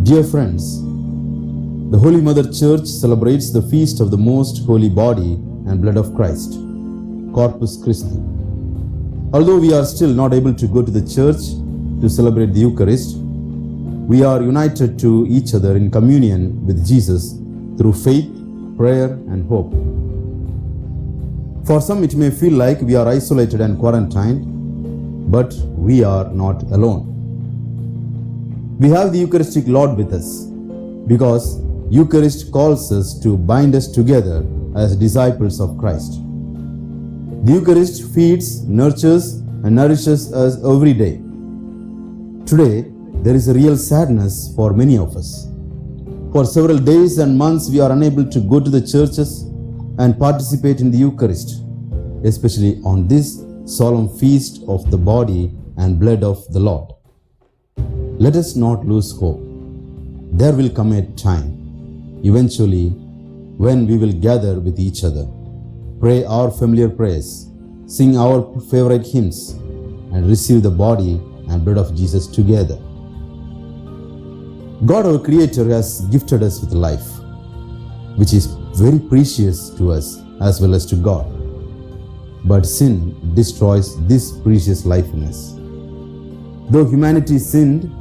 Dear friends, the Holy Mother Church celebrates the feast of the most holy body and blood of Christ, Corpus Christi. Although we are still not able to go to the church to celebrate the Eucharist, we are united to each other in communion with Jesus through faith, prayer, and hope. For some, it may feel like we are isolated and quarantined, but we are not alone. We have the Eucharistic Lord with us because Eucharist calls us to bind us together as disciples of Christ. The Eucharist feeds, nurtures, and nourishes us every day. Today, there is a real sadness for many of us. For several days and months, we are unable to go to the churches and participate in the Eucharist, especially on this solemn feast of the body and blood of the Lord. Let us not lose hope. There will come a time, eventually, when we will gather with each other, pray our familiar prayers, sing our favorite hymns, and receive the body and blood of Jesus together. God, our Creator, has gifted us with life, which is very precious to us as well as to God. But sin destroys this precious life in us. Though humanity sinned,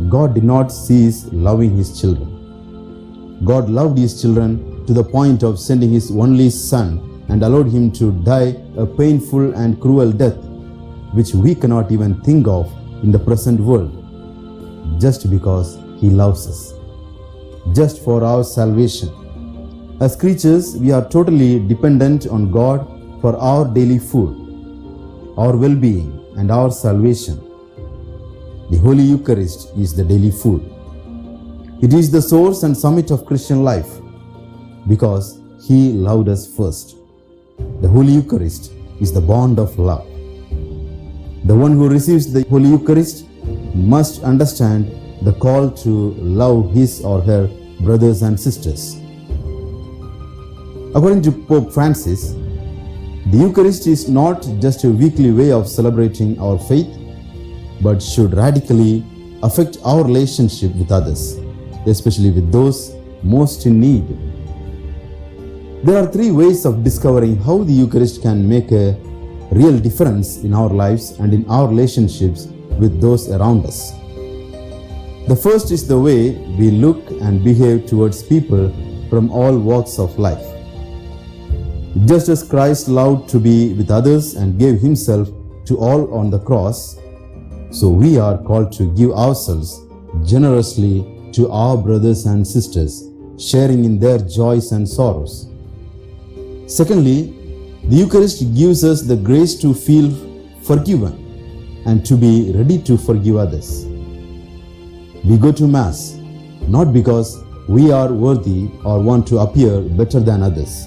God did not cease loving His children. God loved His children to the point of sending His only Son and allowed Him to die a painful and cruel death, which we cannot even think of in the present world, just because He loves us, just for our salvation. As creatures, we are totally dependent on God for our daily food, our well-being, and our salvation. The Holy Eucharist is the daily food. It is the source and summit of Christian life because He loved us first. The Holy Eucharist is the bond of love. The one who receives the Holy Eucharist must understand the call to love his or her brothers and sisters. According to Pope Francis, the Eucharist is not just a weekly way of celebrating our faith, but should radically affect our relationship with others, especially with those most in need. There are three ways of discovering how the Eucharist can make a real difference in our lives and in our relationships with those around us. The first is the way we look and behave towards people from all walks of life. Just as Christ loved to be with others and gave Himself to all on the cross, so we are called to give ourselves generously to our brothers and sisters, sharing in their joys and sorrows. Secondly, the Eucharist gives us the grace to feel forgiven and to be ready to forgive others. We go to Mass not because we are worthy or want to appear better than others,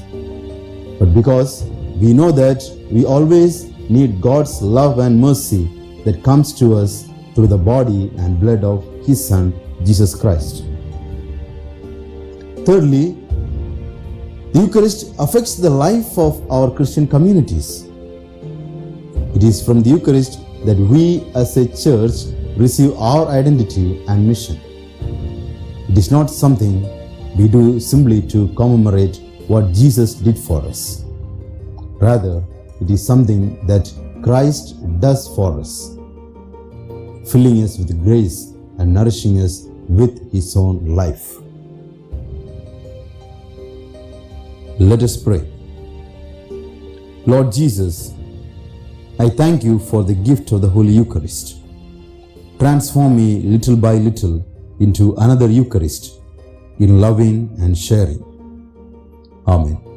but because we know that we always need God's love and mercy that comes to us through the body and blood of His Son, Jesus Christ. Thirdly, the Eucharist affects the life of our Christian communities. It is from the Eucharist that we as a church receive our identity and mission. It is not something we do simply to commemorate what Jesus did for us. Rather, it is something that Christ does for us, filling us with grace and nourishing us with His own life. Let us pray. Lord Jesus, I thank You for the gift of the Holy Eucharist. Transform me little by little into another Eucharist in loving and sharing. Amen.